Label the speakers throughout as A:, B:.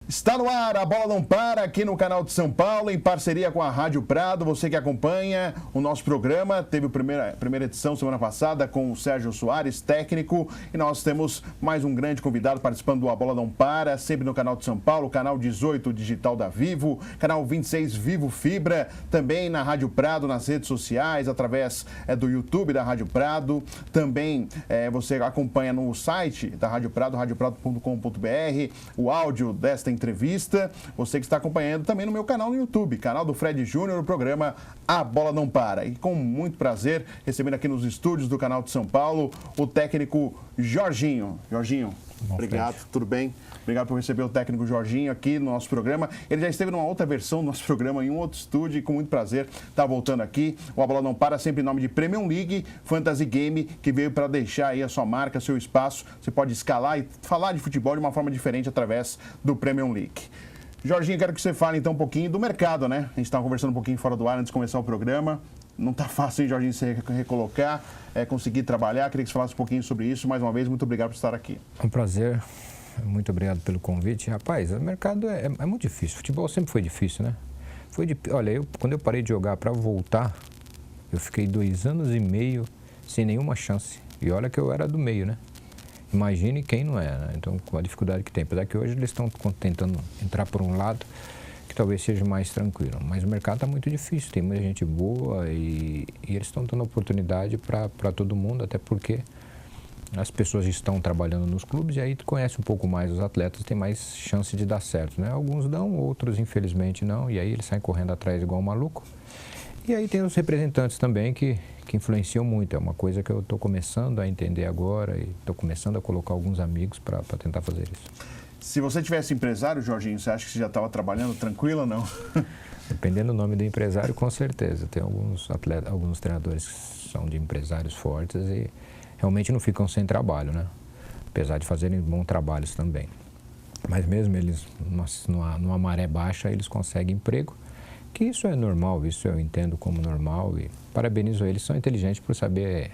A: Está no ar, a bola não para aqui no canal de São Paulo, em parceria com a Rádio Prado. Você que acompanha o nosso programa, teve a primeira edição semana passada com o Sérgio Soares, técnico, e nós temos mais um grande convidado participando do A Bola Não Para, sempre no canal de São Paulo, canal 18 digital da Vivo, canal 26 Vivo Fibra, também na Rádio Prado, nas redes sociais, através do YouTube da Rádio Prado. Também você acompanha no site da Rádio Prado, radioprado.com.br, o áudio desta entrevista, você que está acompanhando também no meu canal no YouTube, canal do Fred Júnior, o programa A Bola Não Para. E com muito prazer, recebendo aqui nos estúdios do canal de São Paulo, o técnico Jorginho. Jorginho, obrigado, tudo bem? Obrigado por receber o técnico Jorginho aqui no nosso programa. Ele já esteve numa outra versão do nosso programa, em um outro estúdio, e com muito prazer está voltando aqui. O A Bola Não Para, sempre em nome de Premium League, Fantasy Game, que veio para deixar aí a sua marca, seu espaço. Você pode escalar e falar de futebol de uma forma diferente através do Premium League. Jorginho, quero que você fale então um pouquinho do mercado, né? A gente estava conversando um pouquinho fora do ar antes de começar o programa. Não está fácil, hein, Jorginho, você recolocar, conseguir trabalhar. Queria que você falasse um pouquinho sobre isso. Mais uma vez, muito obrigado por estar aqui.
B: É um prazer. Muito obrigado pelo convite. Rapaz, o mercado é muito difícil. Futebol sempre foi difícil, né? Olha, quando eu parei de jogar para voltar, eu fiquei 2 anos e meio sem nenhuma chance. E olha que eu era do meio, né? Imagine quem não é, né? Então, com a dificuldade que tem. Apesar que hoje eles estão tentando entrar por um lado que talvez seja mais tranquilo. Mas o mercado está muito difícil. Tem muita gente boa e eles estão dando oportunidade para todo mundo, até porque as pessoas estão trabalhando nos clubes e aí tu conhece um pouco mais os atletas, tem mais chance de dar certo, né? Alguns dão, outros infelizmente não, e aí eles saem correndo atrás igual um maluco. E aí tem os representantes também que influenciam muito, é uma coisa que eu estou começando a entender agora e estou começando a colocar alguns amigos para tentar fazer isso.
A: Se você tivesse empresário, Jorginho, você acha que você já estava trabalhando tranquilo ou não?
B: Dependendo do nome do empresário, com certeza. Tem alguns atletas, alguns treinadores que são de empresários fortes e realmente não ficam sem trabalho, né? Apesar de fazerem bons trabalhos também. Mas mesmo eles, numa maré baixa, eles conseguem emprego, que isso é normal, isso eu entendo como normal e parabenizo eles, são inteligentes por saber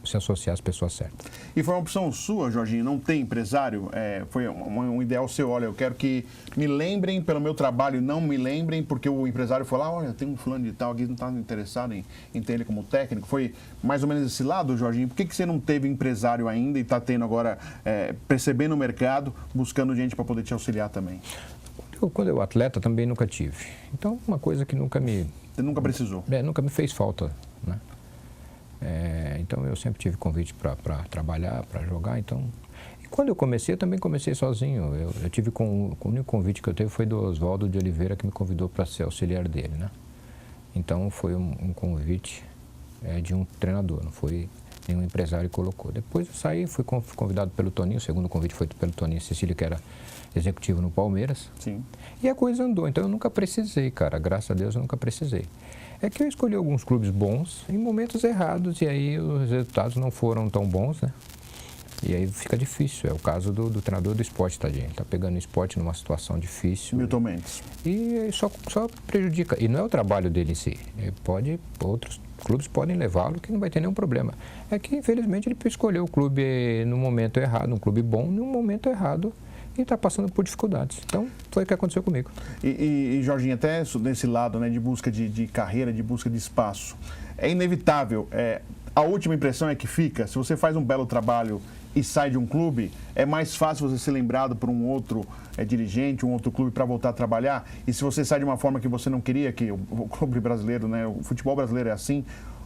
B: se associar às pessoas certas.
A: E foi uma opção sua, Jorginho, não tem empresário? Foi um ideal seu, olha, eu quero que me lembrem pelo meu trabalho, não me lembrem porque o empresário foi lá, olha, tem um fulano de tal aqui, não está interessado em ter ele como técnico. Foi mais ou menos esse lado, Jorginho? Por que você não teve empresário ainda e está tendo agora, percebendo o mercado, buscando gente para poder te auxiliar também?
B: Quando eu atleta também nunca tive. Então, uma coisa que nunca me...
A: Você nunca precisou?
B: Nunca me fez falta, né? Então, eu sempre tive convite para trabalhar, para jogar, então... E quando eu comecei, eu também comecei sozinho. Eu tive o único convite que eu teve foi do Oswaldo de Oliveira, que me convidou para ser auxiliar dele, né? Então, foi um convite de um treinador, não foi nenhum empresário que colocou. Depois eu saí, fui convidado pelo Toninho, o segundo convite foi pelo Toninho Cecílio, que era executivo no Palmeiras.
A: Sim. E
B: a coisa andou, então eu nunca precisei, cara, graças a Deus eu nunca precisei. É que eu escolhi alguns clubes bons em momentos errados e aí os resultados não foram tão bons, né? E aí fica difícil, é o caso do treinador do Sport, tadinho. Ele tá pegando o Sport numa situação difícil.
A: Milton Mendes.
B: E só prejudica, e não é o trabalho dele em si, outros clubes podem levá-lo que não vai ter nenhum problema. É que infelizmente ele escolheu o clube no momento errado, um clube bom no momento errado, e está passando por dificuldades. Então, foi o que aconteceu comigo.
A: E Jorginho, até nesse lado, né, de busca de carreira, de busca de espaço, é inevitável, a última impressão é que fica, se você faz um belo trabalho e sai de um clube, é mais fácil você ser lembrado por um outro dirigente, um outro clube para voltar a trabalhar, e se você sai de uma forma que você não queria, que o clube brasileiro, né, o futebol brasileiro é assim,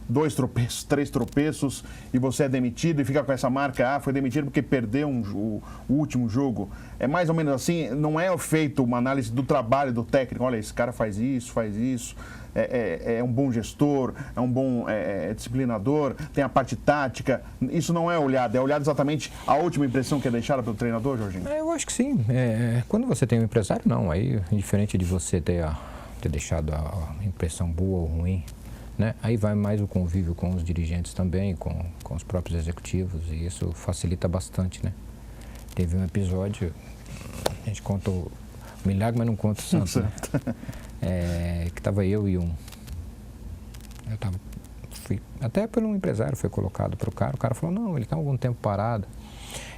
A: 2 tropeços, 3 tropeços e você é demitido e fica com essa marca, foi demitido porque perdeu o último jogo. É mais ou menos assim, não é feito uma análise do trabalho do técnico, olha, esse cara faz isso, é um bom gestor, é um bom disciplinador, tem a parte tática, isso não é olhado, é olhado exatamente a última impressão que é deixada pelo treinador, Jorginho?
B: Eu acho que sim, quando você tem um empresário, não, aí diferente de você ter deixado a impressão boa ou ruim, né? Aí vai mais o convívio com os dirigentes também, com os próprios executivos, e isso facilita bastante, né? Teve um episódio, a gente conta o milagre, mas não conta o santo, né? Que estava eu e fui até por um empresário, foi colocado para o cara falou, não, ele está algum tempo parado.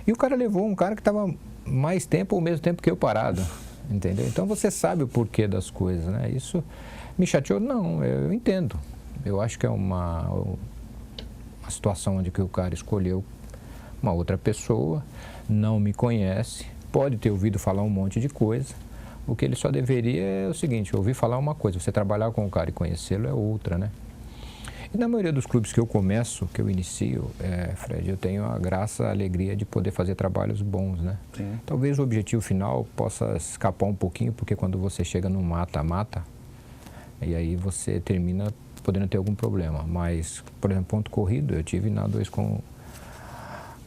B: E o cara levou um cara que estava mais tempo ou o mesmo tempo que eu parado. entendeu? Então você sabe o porquê das coisas, né? Isso me chateou? Não, eu entendo. Eu acho que é uma situação onde que o cara escolheu uma outra pessoa, não me conhece, pode ter ouvido falar um monte de coisa. O que ele só deveria é o seguinte, ouvir falar uma coisa, você trabalhar com o cara e conhecê-lo é outra, né? E na maioria dos clubes que eu começo, que eu inicio, Fred, eu tenho a graça, a alegria de poder fazer trabalhos bons, né?
A: Sim.
B: Talvez o objetivo final possa escapar um pouquinho, porque quando você chega no mata-mata, e aí você termina podendo ter algum problema. Mas, por exemplo, ponto corrido, eu tive na 2 com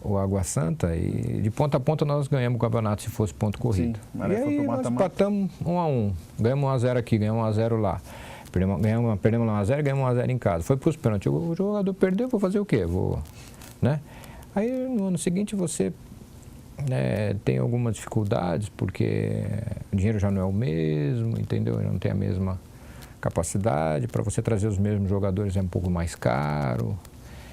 B: o Água Santa e de ponta a ponta nós ganhamos o campeonato se fosse ponto corrido.
A: Sim,
B: e aí nós empatamos 1-1, ganhamos 1-0 aqui, ganhamos 1-0 lá. Perdemos lá 1-0, ganhamos 1-0 em casa. Foi para os pênaltis. O jogador perdeu, vou fazer o quê? Né? Aí no ano seguinte você tem algumas dificuldades, porque o dinheiro já não é o mesmo, entendeu? Não tem a mesma capacidade. Para você trazer os mesmos jogadores é um pouco mais caro.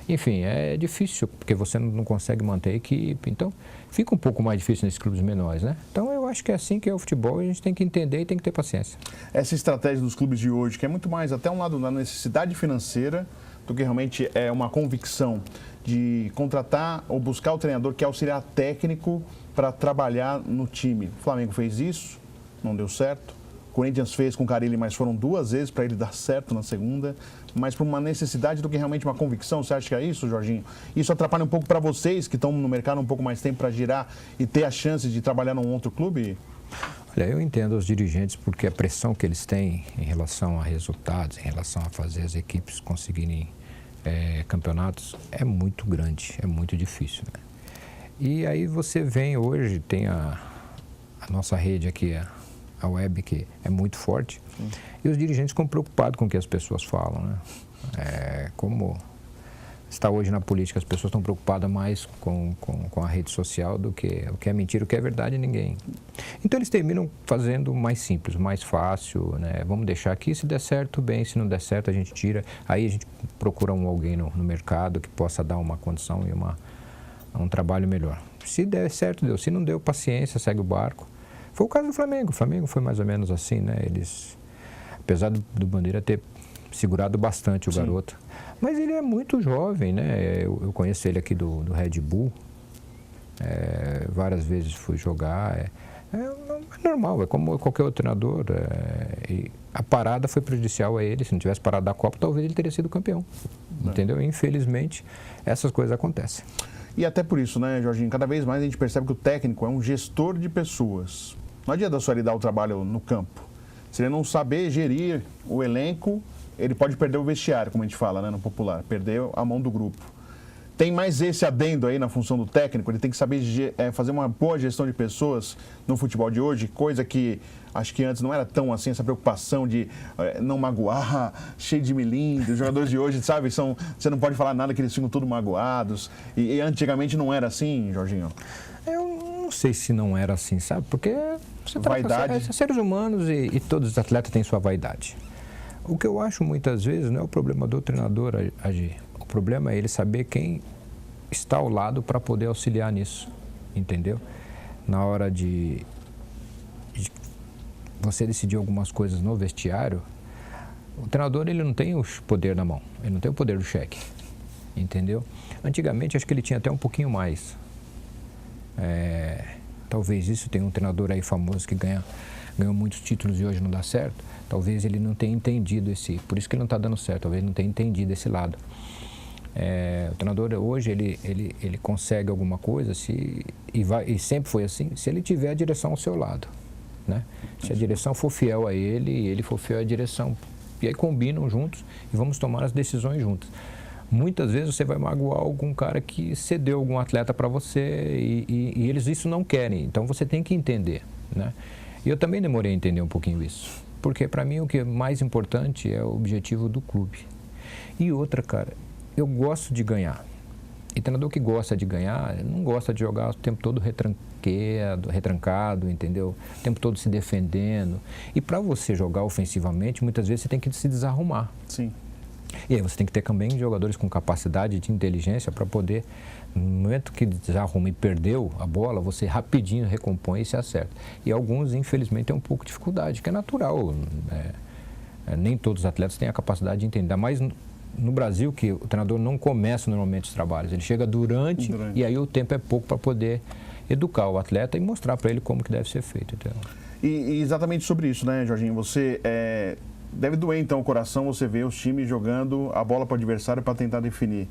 B: Enfim, é difícil, porque você não consegue manter a equipe. Então, fica um pouco mais difícil nesses clubes menores, né? Então, eu acho que é assim que é o futebol e a gente tem que entender e tem que ter paciência.
A: Essa estratégia dos clubes de hoje, que é muito mais até um lado da necessidade financeira do que realmente é uma convicção de contratar ou buscar o treinador que é auxiliar técnico para trabalhar no time. O Flamengo fez isso, não deu certo. O Corinthians fez com o Carille, mas foram 2 vezes para ele dar certo na segunda. Mas por uma necessidade do que realmente uma convicção. Você acha que é isso, Jorginho? Isso atrapalha um pouco para vocês que estão no mercado um pouco mais tempo para girar e ter a chance de trabalhar num outro clube?
B: Olha, eu entendo os dirigentes porque a pressão que eles têm em relação a resultados, em relação a fazer as equipes conseguirem campeonatos, é muito grande, é muito difícil, né? E aí você vem hoje, tem a nossa rede aqui, a web, que é muito forte. Sim. E os dirigentes ficam preocupados com o que as pessoas falam, né? Como está hoje na política, as pessoas estão preocupadas mais com a rede social do que o que é mentira, o que é verdade, ninguém. Então eles terminam fazendo mais simples, mais fácil, né? Vamos deixar aqui, se der certo, bem, se não der certo, a gente tira. Aí a gente procura alguém no mercado que possa dar uma condição e um trabalho melhor. Se der certo, deu. Se não deu, paciência, segue o barco. Foi o caso do Flamengo. O Flamengo foi mais ou menos assim, né? Eles, apesar do Bandeira ter segurado bastante o garoto, mas ele é muito jovem, né? Eu conheço ele aqui do Red Bull, várias vezes fui jogar, é normal, é como qualquer outro treinador. E a parada foi prejudicial a ele. Se não tivesse parado da Copa, talvez ele teria sido campeão, entendeu? Infelizmente, essas coisas acontecem.
A: E até por isso, né, Jorginho, cada vez mais a gente percebe que o técnico é um gestor de pessoas. Não adianta só ele dar o trabalho no campo. Se ele não saber gerir o elenco, ele pode perder o vestiário, como a gente fala, né, no popular, perder a mão do grupo. Tem mais esse adendo aí na função do técnico, ele tem que saber fazer uma boa gestão de pessoas no futebol de hoje, coisa que acho que antes não era tão assim, essa preocupação de não magoar, cheio de milindres. Os jogadores de hoje, sabe, você não pode falar nada que eles ficam todos magoados. E antigamente não era assim, Jorginho?
B: Eu não sei se não era assim, sabe? Porque você
A: vaidade.
B: Seres humanos e todos os atletas têm sua vaidade. O que eu acho muitas vezes não é o problema do treinador agir. O problema é ele saber quem está ao lado para poder auxiliar nisso, entendeu? Na hora de você decidir algumas coisas no vestiário, o treinador ele não tem o poder na mão, ele não tem o poder do cheque, entendeu? Antigamente acho que ele tinha até um pouquinho mais. Talvez isso, tem um treinador aí famoso que ganhou muitos títulos e hoje não dá certo. Talvez ele não tenha entendido por isso que ele não está dando certo, talvez não tenha entendido esse lado. O treinador hoje, ele consegue alguma coisa e sempre foi assim, se ele tiver a direção ao seu lado, né? Se a direção for fiel a ele e ele for fiel à direção, e aí combinam juntos e vamos tomar as decisões juntas. Muitas vezes você vai magoar algum cara que cedeu algum atleta para você e eles isso não querem, então você tem que entender, né? E eu também demorei a entender um pouquinho isso, porque para mim o que é mais importante é o objetivo do clube. E outra, cara, eu gosto de ganhar. E treinador que gosta de ganhar, não gosta de jogar o tempo todo retrancado, entendeu? O tempo todo se defendendo. E para você jogar ofensivamente, muitas vezes você tem que se desarrumar.
A: Sim.
B: E aí você tem que ter também jogadores com capacidade de inteligência para poder, no momento que desarruma e perdeu a bola, você rapidinho recompõe e se acerta. E alguns, infelizmente, têm um pouco de dificuldade, que é natural. Nem todos os atletas têm a capacidade de entender. Mas no Brasil, que o treinador não começa normalmente os trabalhos, ele chega durante. E aí o tempo é pouco para poder educar o atleta e mostrar para ele como que deve ser feito. Entendeu?
A: E exatamente sobre isso, né, Jorginho? Você deve doer então o coração você ver os times jogando a bola para o adversário para tentar definir.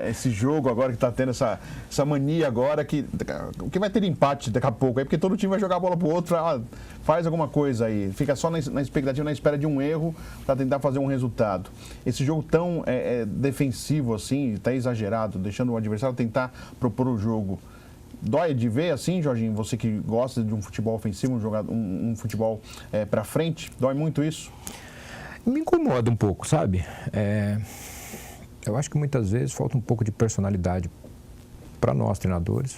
A: Esse jogo agora que está tendo essa mania agora que vai ter empate daqui a pouco, porque todo time vai jogar a bola para o outro, faz alguma coisa aí, fica só na expectativa, na espera de um erro para tentar fazer um resultado. Esse jogo tão defensivo assim, está exagerado, deixando o adversário tentar propor o jogo. Dói de ver assim, Jorginho, você que gosta de um futebol ofensivo, um futebol para frente, dói muito isso?
B: Me incomoda um pouco, sabe? Eu acho que muitas vezes falta um pouco de personalidade para nós, treinadores,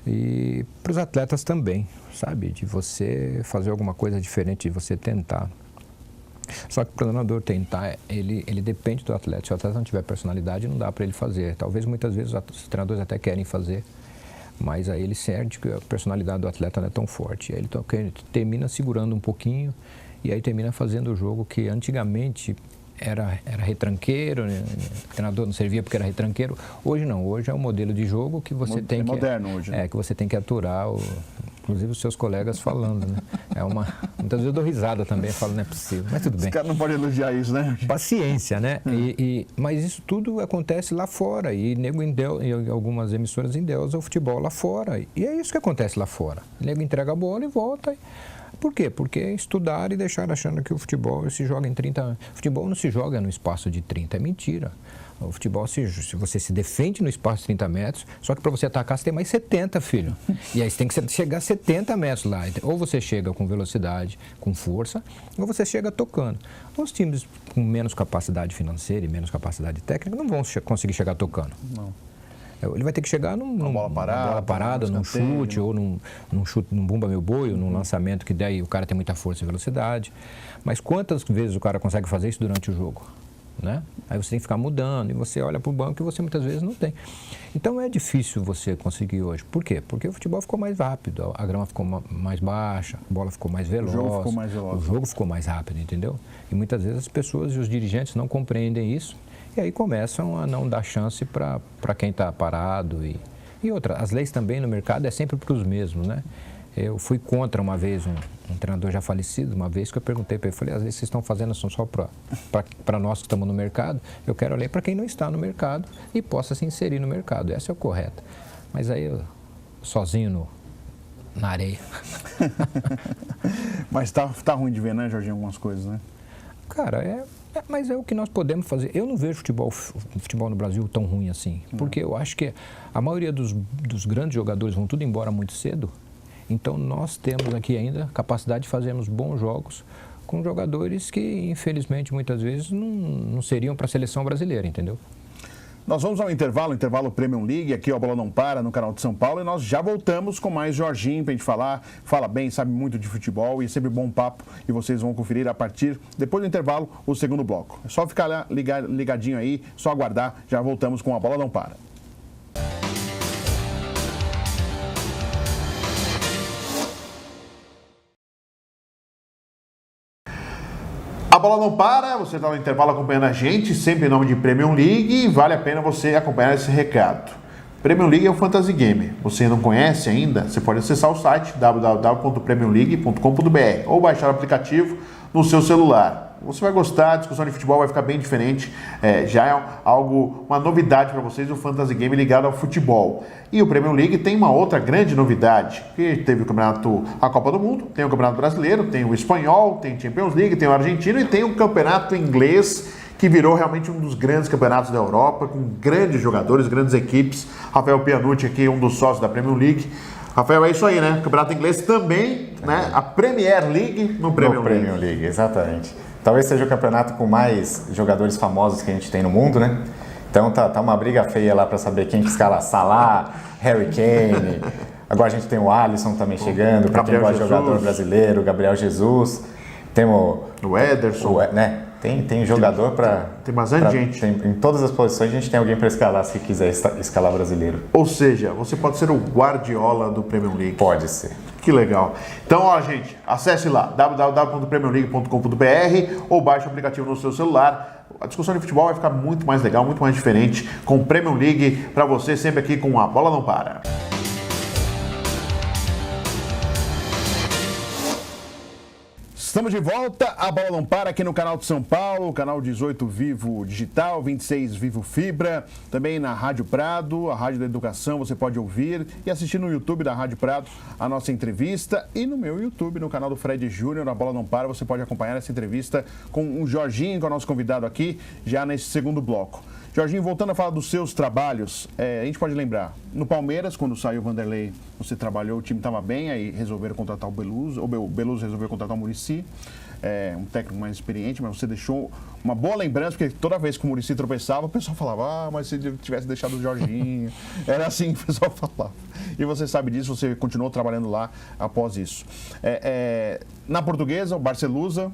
B: e para os atletas também, sabe? De você fazer alguma coisa diferente, de você tentar. Só que para o treinador tentar, ele depende do atleta. Se o atleta não tiver personalidade, não dá para ele fazer. Talvez muitas vezes os treinadores até querem fazer, mas aí ele sente que a personalidade do atleta não é tão forte. Aí ele termina segurando um pouquinho e aí termina fazendo o jogo que antigamente era retranqueiro, né? O treinador não servia porque era retranqueiro. Hoje não, hoje é um modelo de jogo que você tem que...
A: É moderno hoje, né?
B: Que você tem que aturar, inclusive os seus colegas falando, né? Muitas vezes eu dou risada também, eu falo, não é possível, mas tudo bem.
A: Os caras não podem elogiar isso, né?
B: Paciência, né? Mas isso tudo acontece lá fora, e nego em algumas emissoras endeusa o futebol lá fora, e é isso que acontece lá fora. O nego entrega a bola e volta. Por quê? Porque estudaram e deixaram achando que o futebol se joga em 30 anos. O futebol não se joga no espaço de 30, é mentira. O futebol, se você se defende no espaço de 30 metros, só que para você atacar você tem mais 70, filho. E aí você tem que chegar a 70 metros lá. Ou você chega com velocidade, com força, ou você chega tocando. Os times com menos capacidade financeira e menos capacidade técnica não vão conseguir chegar tocando.
A: Não.
B: Ele vai ter que chegar numa bola parada, num chute, ou num chute, num bumba meu boi, ou num lançamento que daí o cara tem muita força e velocidade. Mas quantas vezes o cara consegue fazer isso durante o jogo? Né? Aí você tem que ficar mudando e você olha para o banco e você muitas vezes não tem. Então é difícil você conseguir hoje. Por quê? Porque o futebol ficou mais rápido, a grama ficou mais baixa, a bola ficou mais veloz, o jogo ficou mais rápido, entendeu? E muitas vezes as pessoas e os dirigentes não compreendem isso. E aí começam a não dar chance para quem está parado. E outra, as leis também no mercado é sempre para os mesmos, né? Eu fui contra uma vez um treinador já falecido, uma vez que eu perguntei para ele, falei, as leis que vocês estão fazendo são só para nós que estamos no mercado, eu quero a lei para quem não está no mercado e possa se inserir no mercado, essa é o correto. Mas aí eu, sozinho na areia.
A: Mas tá ruim de ver, né, Jorginho, algumas coisas, né?
B: Cara, mas é o que nós podemos fazer. Eu não vejo futebol no Brasil tão ruim assim, porque eu acho que a maioria dos grandes jogadores vão tudo embora muito cedo, então nós temos aqui ainda capacidade de fazermos bons jogos com jogadores que, infelizmente, muitas vezes não seriam para a seleção brasileira, entendeu?
A: Nós vamos ao intervalo Premium League, aqui o Bola Não Para, no canal de São Paulo, e nós já voltamos com mais Jorginho pra gente fala bem, sabe muito de futebol e sempre bom papo, e vocês vão conferir a partir, depois do intervalo, o segundo bloco. É só ficar lá ligadinho aí, só aguardar, já voltamos com a Bola Não Para. A bola não para, você está no intervalo acompanhando a gente, sempre em nome de Premium League, e vale a pena você acompanhar esse recado. Premium League é o Fantasy Game. Você não conhece ainda? Você pode acessar o site www.premiumleague.com.br ou baixar o aplicativo no seu celular. Você vai gostar, a discussão de futebol vai ficar bem diferente. Já é uma novidade para vocês, o Fantasy Game ligado ao futebol. E o Premium League tem uma outra grande novidade, que teve o campeonato, a Copa do Mundo, tem o Campeonato Brasileiro, tem o Espanhol, tem Champions League, tem o Argentino e tem o Campeonato Inglês, que virou realmente um dos grandes campeonatos da Europa, com grandes jogadores, grandes equipes. Rafael Pianucci aqui, um dos sócios da Premium League. Rafael, é isso aí, né? Campeonato Inglês também, né? A Premier League no Premium
C: League, exatamente. Talvez seja o campeonato com mais jogadores famosos que a gente tem no mundo, né? Então tá uma briga feia lá para saber quem que escala Salah, Harry Kane. Agora a gente tem o Alisson também chegando, para quem gosta de jogador brasileiro, Gabriel Jesus. Temos
A: o Ederson.
C: Né? Tem jogador para...
A: Tem bastante gente.
C: Em todas as posições a gente tem alguém para escalar, se quiser escalar brasileiro.
A: Ou seja, você pode ser o Guardiola do Premier League.
C: Pode ser.
A: Que legal. Então, ó, gente, acesse lá, www.premierleague.com.br ou baixe o aplicativo no seu celular. A discussão de futebol vai ficar muito mais legal, muito mais diferente com Premier League para você, sempre aqui com A Bola Não Para. Estamos de volta, a Bola Não Para aqui no canal de São Paulo, canal 18 Vivo Digital, 26 Vivo Fibra, também na Rádio Prado, a Rádio da Educação, você pode ouvir e assistir no YouTube da Rádio Prado a nossa entrevista e no meu YouTube, no canal do Fred Júnior, a Bola Não Para, você pode acompanhar essa entrevista com o Jorginho, que é o nosso convidado aqui, já nesse segundo bloco. Jorginho, voltando a falar dos seus trabalhos, a gente pode lembrar, no Palmeiras, quando saiu o Vanderlei, você trabalhou, o time estava bem, aí resolveram contratar o Beluso, ou o Beluso resolveu contratar o Muricy, um técnico mais experiente, mas você deixou uma boa lembrança, porque toda vez que o Muricy tropeçava, o pessoal falava, mas se ele tivesse deixado o Jorginho, era assim que o pessoal falava. E você sabe disso, você continuou trabalhando lá após isso. Na Portuguesa, o Barcelusa,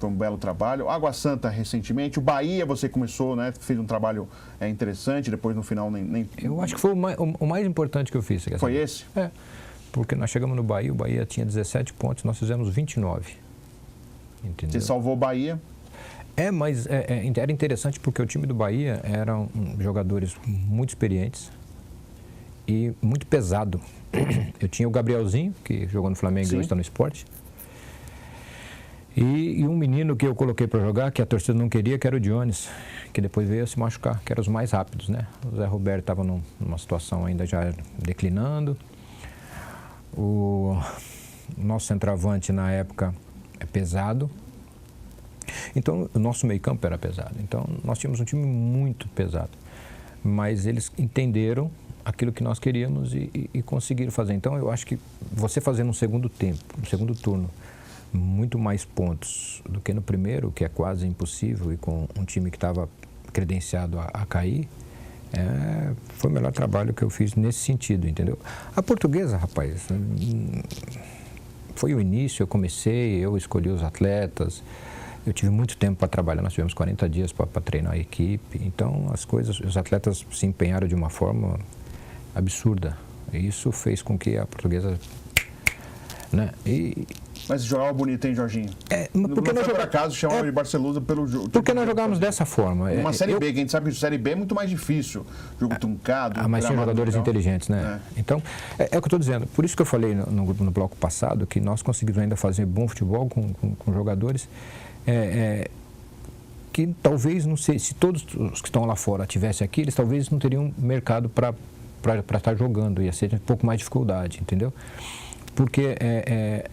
A: foi um belo trabalho. Água Santa, recentemente. O Bahia, você começou, né? Fez um trabalho interessante, depois no final nem...
B: Eu acho que foi o mais importante que eu fiz.
A: Foi esse?
B: Porque nós chegamos no Bahia, o Bahia tinha 17 pontos, nós fizemos 29. Entendeu?
A: Você salvou o Bahia?
B: Mas era interessante porque o time do Bahia eram jogadores muito experientes e muito pesado. Eu tinha o Gabrielzinho, que jogou no Flamengo e hoje está no Sport. E um menino que eu coloquei para jogar, que a torcida não queria, que era o Dionis, que depois veio a se machucar, que eram os mais rápidos, né? O Zé Roberto estava numa situação ainda já declinando. O nosso centroavante na época é pesado. Então, o nosso meio-campo era pesado. Então, nós tínhamos um time muito pesado. Mas eles entenderam aquilo que nós queríamos e conseguiram fazer. Então, eu acho que você fazendo um segundo tempo, um segundo turno, muito mais pontos do que no primeiro, que é quase impossível, e com um time que estava credenciado a cair, foi o melhor trabalho que eu fiz nesse sentido, entendeu? A Portuguesa, rapaz, foi o início, eu comecei, eu escolhi os atletas, eu tive muito tempo para trabalhar, nós tivemos 40 dias para treinar a equipe, então os atletas se empenharam de uma forma absurda, e isso fez com que a Portuguesa... Né?
A: Mas jogava bonito, hein, Jorginho?
B: Porque
A: não foi por acaso chamava de Barcelusa pelo jogo.
B: Porque nós jogávamos dessa forma.
A: Uma Série B, que a gente sabe que a Série B é muito mais difícil. Jogo truncado.
B: Mas tinha jogadores inteligentes, né? Então, é o que eu estou dizendo. Por isso que eu falei no bloco passado que nós conseguimos ainda fazer bom futebol com jogadores que talvez, não sei, se todos os que estão lá fora estivessem aqui, eles talvez não teriam mercado para estar jogando. Ia ser um pouco mais dificuldade, entendeu? Porque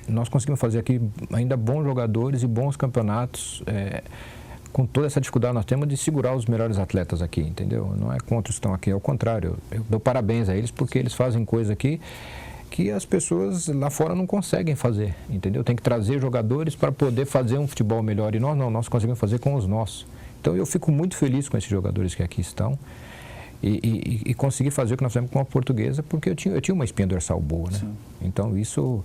B: nós conseguimos fazer aqui ainda bons jogadores e bons campeonatos, com toda essa dificuldade nós temos de segurar os melhores atletas aqui, entendeu? Não é contra os que estão aqui, ao contrário, eu dou parabéns a eles porque eles fazem coisa aqui que as pessoas lá fora não conseguem fazer, entendeu? Tem que trazer jogadores para poder fazer um futebol melhor e nós conseguimos fazer com os nossos. Então eu fico muito feliz com esses jogadores que aqui estão. E consegui fazer o que nós fizemos com a Portuguesa, porque eu tinha uma espinha dorsal boa, né? Sim. Então isso...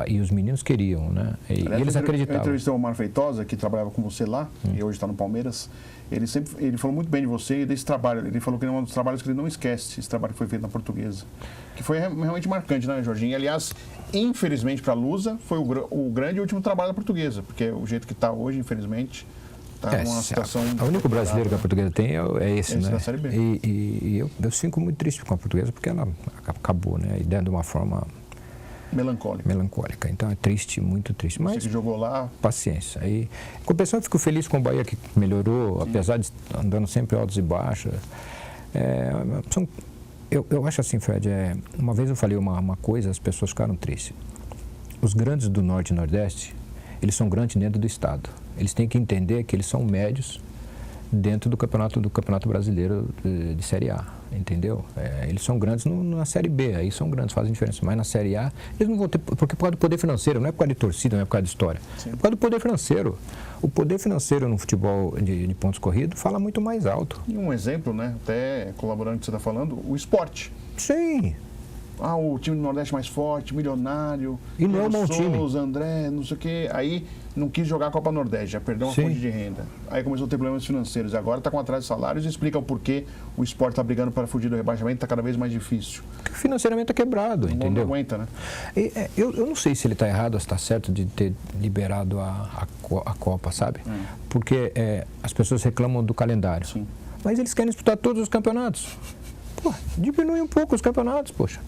B: E os meninos queriam, né? E eles acreditavam.
A: Eu entrevistei o Omar Feitosa, que trabalhava com você lá, e hoje está no Palmeiras. Ele falou muito bem de você e desse trabalho. Ele falou que é um dos trabalhos que ele não esquece, esse trabalho que foi feito na Portuguesa. Que foi realmente marcante, né, Jorginho? E, aliás, infelizmente para a Lusa, foi o grande e último trabalho da Portuguesa, porque o jeito que está hoje, infelizmente... Uma situação...
B: O único brasileiro que a Portuguesa tem é esse, né?
A: Da Série B.
B: E eu fico muito triste com a Portuguesa porque ela acabou, né? E de uma forma... Melancólica. Então é triste, muito triste. Mas
A: você que jogou lá...
B: Paciência. Em compensação, eu fico feliz com o Bahia que melhorou, sim, apesar de andando sempre altos e baixos. Eu acho assim, Fred, uma vez eu falei uma coisa, as pessoas ficaram tristes. Os grandes do Norte e Nordeste, eles são grandes dentro do Estado. Eles têm que entender que eles são médios dentro do campeonato brasileiro de Série A, entendeu? Eles são grandes na Série B, aí são grandes, fazem diferença, mas na Série A eles não vão ter, porque por causa do poder financeiro, não é por causa de torcida, não é por causa de história, sim, é por causa do poder financeiro. O poder financeiro no futebol de pontos corridos fala muito mais alto.
A: E um exemplo, né, até colaborando com o que você está falando, o esporte.
B: Sim.
A: o time do Nordeste mais forte, milionário,
B: e não é um bom time.
A: Souza, André, não sei o quê. Aí não quis jogar a Copa Nordeste, já perdeu uma fonte de renda. Aí começou a ter problemas financeiros. Agora está com atraso de salários e explica o porquê o esporte está brigando para fugir do rebaixamento, está cada vez mais difícil.
B: Financeiramente é quebrado, entendeu?
A: Não aguenta, né?
B: Eu não sei se ele está errado ou se está certo de ter liberado a Copa, sabe? Porque as pessoas reclamam do calendário.
A: Sim.
B: Mas eles querem disputar todos os campeonatos. Pô, diminui um pouco os campeonatos, poxa.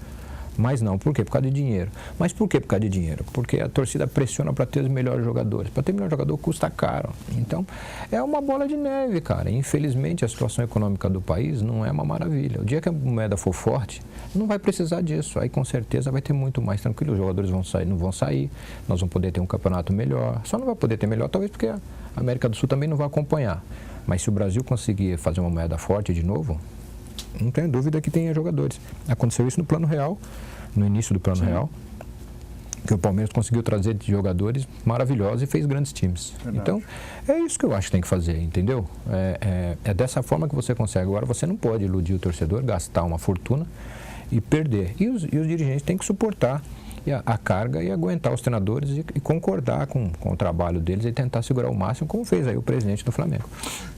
B: Mas não, por quê? Por causa de dinheiro. Mas por quê por causa de dinheiro? Porque a torcida pressiona para ter os melhores jogadores. Para ter melhor jogador custa caro. Então, é uma bola de neve, cara. Infelizmente, a situação econômica do país não é uma maravilha. O dia que a moeda for forte, não vai precisar disso. Aí, com certeza, vai ter muito mais tranquilo. Os jogadores não vão sair, nós vamos poder ter um campeonato melhor. Só não vai poder ter melhor, talvez, porque a América do Sul também não vai acompanhar. Mas se o Brasil conseguir fazer uma moeda forte de novo, não tenho dúvida que tenha jogadores. Aconteceu isso no Plano Real, no início do Plano Real, que o Palmeiras conseguiu trazer jogadores maravilhosos e fez grandes times. Verdade. Então, é isso que eu acho que tem que fazer, entendeu? É dessa forma que você consegue. Agora, você não pode iludir o torcedor, gastar uma fortuna e perder. E os dirigentes têm que suportar a carga e aguentar os treinadores e concordar com o trabalho deles e tentar segurar o máximo, como fez aí o presidente do Flamengo.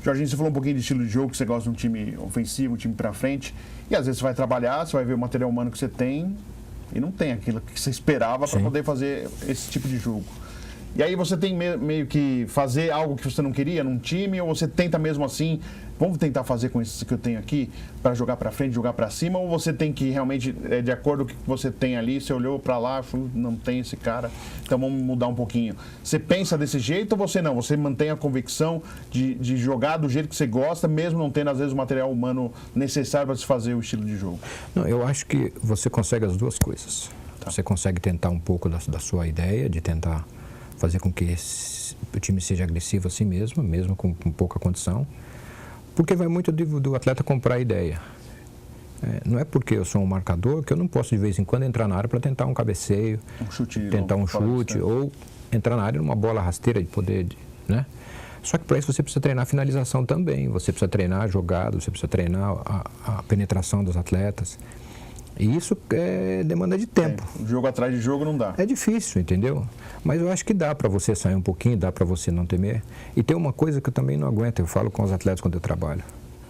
A: Jorginho, você falou um pouquinho de estilo de jogo, que você gosta de um time ofensivo, um time pra frente, e às vezes você vai trabalhar, você vai ver o material humano que você tem e não tem aquilo que você esperava para poder fazer esse tipo de jogo. E aí você tem meio que fazer algo que você não queria num time, ou você tenta mesmo assim, vamos tentar fazer com isso que eu tenho aqui, para jogar para frente, jogar para cima, ou você tem que realmente, de acordo com o que você tem ali, você olhou para lá, falou, não tem esse cara, então vamos mudar um pouquinho. Você pensa desse jeito ou você não? Você mantém a convicção de jogar do jeito que você gosta, mesmo não tendo às vezes o material humano necessário para se fazer o estilo de jogo?
B: Não, eu acho que você consegue as duas coisas. Tá. Você consegue tentar um pouco da sua ideia, de tentar fazer com que o time seja agressivo assim mesmo com pouca condição, porque vai muito do atleta comprar a ideia. Não é porque eu sou um marcador que eu não posso de vez em quando entrar na área para tentar um cabeceio, tentar um chute, ou entrar na área numa bola rasteira de poder, né? Só que para isso você precisa treinar a finalização também, você precisa treinar a jogada, você precisa treinar a penetração dos atletas. E isso demanda de tempo.
A: Jogo atrás de jogo não dá.
B: É difícil, entendeu? Mas eu acho que dá para você sair um pouquinho, dá para você não temer. E tem uma coisa que eu também não aguento, eu falo com os atletas quando eu trabalho.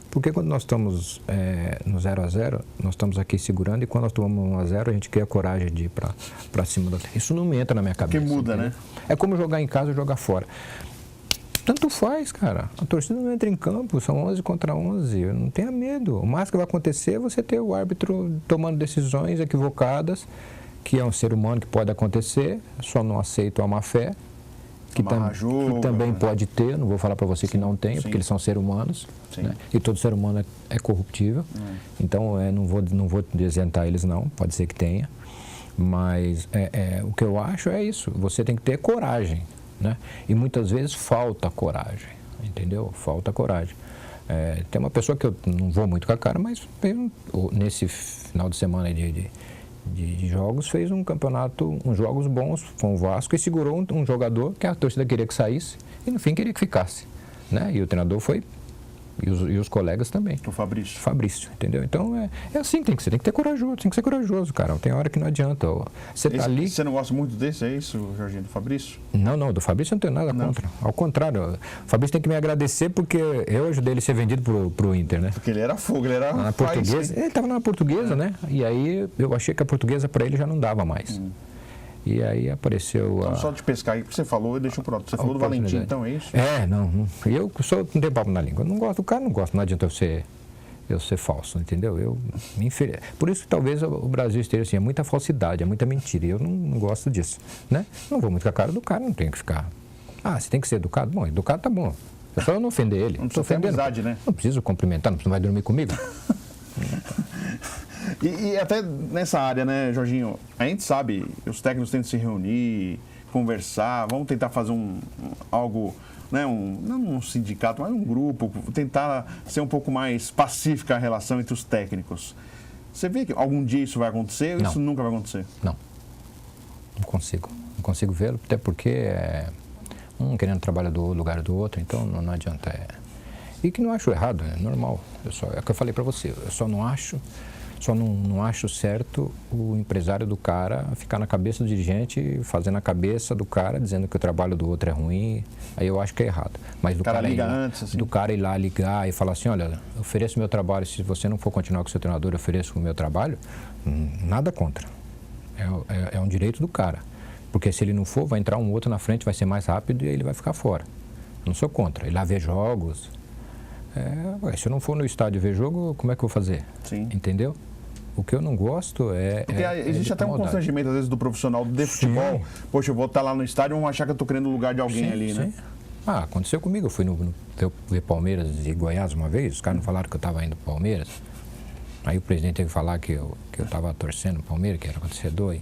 B: Porque quando nós estamos no 0-0, nós estamos aqui segurando, e quando nós tomamos 1-0, a gente cria coragem de ir para cima do atleta. Isso não me entra na minha cabeça.
A: Porque muda,
B: entendeu?
A: né?
B: É como jogar em casa ou jogar fora. Tanto faz, cara. A torcida não entra em campo, são 11 contra 11. Não tenha medo. O máximo que vai acontecer é você ter o árbitro tomando decisões equivocadas, que é um ser humano que pode acontecer, só não aceito a má fé, que também pode ter, não vou falar para você que não tem, porque eles são seres humanos, né? E todo ser humano é corruptível. Então, não vou isentar eles não, pode ser que tenha. Mas o que eu acho é isso, você tem que ter coragem. Né? E muitas vezes falta coragem, entendeu? Falta coragem. Tem uma pessoa que eu não vou muito com a cara, mas nesse final de semana de jogos fez um campeonato, uns jogos bons com o Vasco, e segurou um jogador que a torcida queria que saísse e no fim queria que ficasse, né? E o treinador foi, e os colegas também.
A: O Fabrício.
B: Fabrício, entendeu? Então é assim que tem que ser, tem que ter corajoso, tem que ser corajoso, cara. Tem hora que não adianta. Você tá ali.
A: Você não gosta muito desse, é isso, Jorginho, do Fabrício?
B: Não, do Fabrício eu não tenho nada contra. Ao contrário, o Fabrício tem que me agradecer porque eu ajudei ele a ser vendido pro Inter, né?
A: Porque ele era fogo, ele era
B: na Portuguesa. Ele estava na Portuguesa, né? E aí eu achei que a Portuguesa para ele já não dava mais. E aí apareceu
A: então, só de pescar aí, que você falou, deixa eu pronto. Você falou do Valentim, então, é isso?
B: Não. Eu não tenho papo na língua. Eu não gosto do cara, não gosto. Não adianta eu ser falso, entendeu? Por isso que talvez o Brasil esteja assim, é muita falsidade, é muita mentira. E eu não gosto disso, né? Não vou muito com a cara do cara, não tenho que ficar. Você tem que ser educado? Bom, educado tá bom. É só eu não ofender ele.
A: Não precisa ter amizade, né?
B: Não preciso cumprimentar, não vai dormir comigo.
A: E até nessa área, né, Jorginho, a gente sabe, os técnicos tentam se reunir, conversar, vamos tentar fazer algo, né, não um sindicato, mas um grupo, tentar ser um pouco mais pacífica a relação entre os técnicos. Você vê que algum dia isso vai acontecer ou isso nunca vai acontecer?
B: Não consigo vê-lo, até porque um querendo trabalhar do lugar do outro, então não adianta. E que não acho errado, é normal. É o que eu falei para você, eu só não acho Só não acho certo o empresário do cara ficar na cabeça do dirigente, fazendo a cabeça do cara, dizendo que o trabalho do outro é ruim. Aí eu acho que é errado. Mas do cara
A: liga antes, assim.
B: Do cara ir lá ligar e falar assim, olha, eu ofereço meu trabalho, se você não for continuar com o seu treinador, eu ofereço o meu trabalho, nada contra. É um direito do cara. Porque se ele não for, vai entrar um outro na frente, vai ser mais rápido e ele vai ficar fora. Não sou contra. Ir lá ver jogos. Se eu não for no estádio ver jogo, como é que eu vou fazer?
A: Sim.
B: Entendeu? O que eu não gosto é...
A: Porque existe até um constrangimento, às vezes, do profissional de futebol. Poxa, eu vou estar lá no estádio e vão achar que eu estou querendo o lugar de alguém ali, né?
B: Aconteceu comigo. Eu fui ver Palmeiras e Goiás uma vez. Os caras não falaram que eu estava indo para Palmeiras. Aí o presidente teve que falar que eu estava torcendo o Palmeiras, que era torcedor.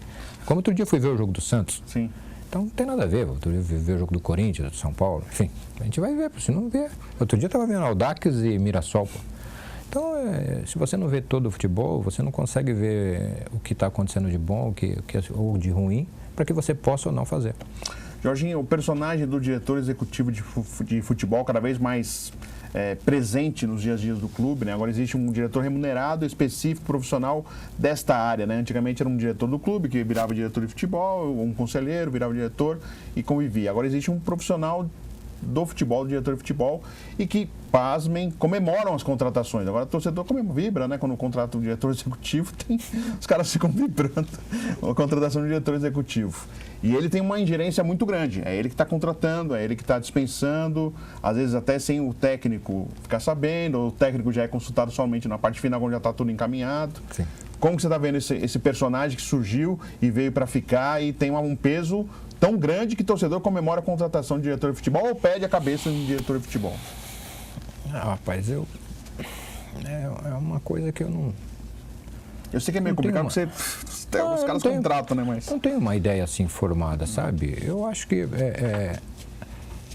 B: Como outro dia eu fui ver o jogo do Santos.
A: Sim.
B: Então não tem nada a ver. Outro dia eu fui ver o jogo do Corinthians, do São Paulo. Enfim, a gente vai ver, se não ver. Outro dia eu estava vendo Audax e Mirassol. Pô. Então, se você não vê todo o futebol, você não consegue ver o que está acontecendo de bom ou de ruim, para que você possa ou não fazer.
A: Jorginho, o personagem do diretor executivo de futebol cada vez mais presente nos dias a dias do clube, né? Agora existe um diretor remunerado, específico, profissional desta área, né? Antigamente era um diretor do clube que virava diretor de futebol, um conselheiro virava diretor e convivia. Agora existe um profissional do futebol, do diretor de futebol, e que, pasmem, comemoram as contratações. Agora o torcedor vibra, né? Quando contrata o diretor executivo, os caras ficam vibrando a contratação do diretor executivo. E ele tem uma ingerência muito grande. É ele que está contratando, é ele que está dispensando, às vezes até sem o técnico ficar sabendo, o técnico já é consultado somente na parte final, quando já está tudo encaminhado. Sim. Como que você está vendo esse personagem que surgiu e veio para ficar e tem um peso tão grande que o torcedor comemora a contratação de diretor de futebol ou pede a cabeça de diretor de futebol?
B: Rapaz, é uma coisa que eu não...
A: Eu sei que é meio complicado porque os caras contratam, né? Mas...
B: Não tenho uma ideia assim formada, sabe? Eu acho que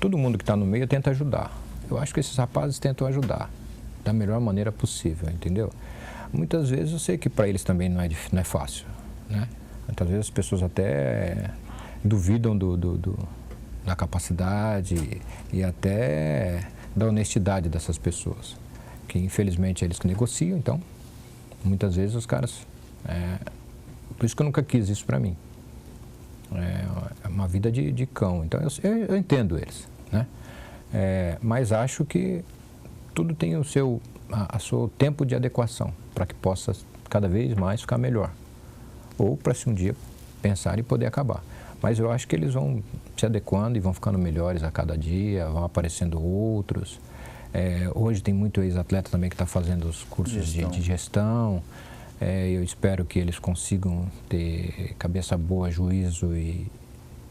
B: todo mundo que está no meio tenta ajudar. Eu acho que esses rapazes tentam ajudar da melhor maneira possível, entendeu? Muitas vezes eu sei que para eles também não é fácil, né? Muitas vezes as pessoas até duvidam da capacidade e até da honestidade dessas pessoas, que infelizmente eles que negociam, então muitas vezes os caras... por isso que eu nunca quis isso para mim. É uma vida de cão, então eu entendo eles, né? Mas acho que tudo tem o seu tempo de adequação para que possa cada vez mais ficar melhor, ou para se um dia pensar e poder acabar. Mas eu acho que eles vão se adequando e vão ficando melhores a cada dia, vão aparecendo outros. Hoje tem muito ex-atleta também que está fazendo os cursos de gestão. Eu espero que eles consigam ter cabeça boa, juízo e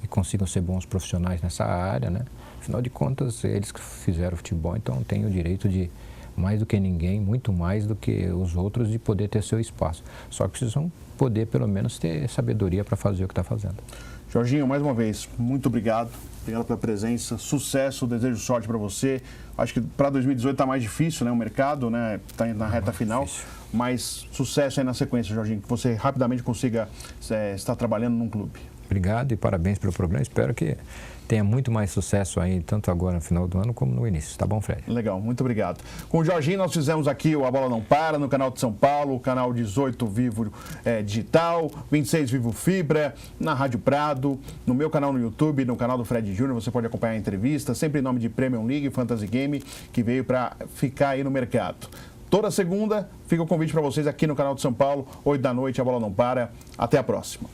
B: consigam ser bons profissionais nessa área, né? Afinal de contas, eles que fizeram futebol, então têm o direito de, mais do que ninguém, muito mais do que os outros, de poder ter seu espaço. Só que precisam poder, pelo menos, ter sabedoria para fazer o que está fazendo.
A: Jorginho, mais uma vez, muito obrigado. Obrigado pela presença, sucesso, desejo sorte para você. Acho que para 2018 está mais difícil, né? O mercado, né? Está na reta final. Difícil. Mas sucesso aí na sequência, Jorginho. Que você rapidamente consiga estar trabalhando num clube.
B: Obrigado e parabéns pelo programa. Espero que tenha muito mais sucesso aí, tanto agora no final do ano como no início. Tá bom, Fred?
A: Legal, muito obrigado. Com o Jorginho nós fizemos aqui o A Bola Não Para, no canal de São Paulo, o canal 18 Vivo Digital, 26 Vivo Fibra, na Rádio Prado, no meu canal no YouTube, no canal do Fred Júnior, você pode acompanhar a entrevista, sempre em nome de Premium League Fantasy Game, que veio para ficar aí no mercado. Toda segunda, fica o convite para vocês aqui no canal de São Paulo, 8 da noite, A Bola Não Para. Até a próxima.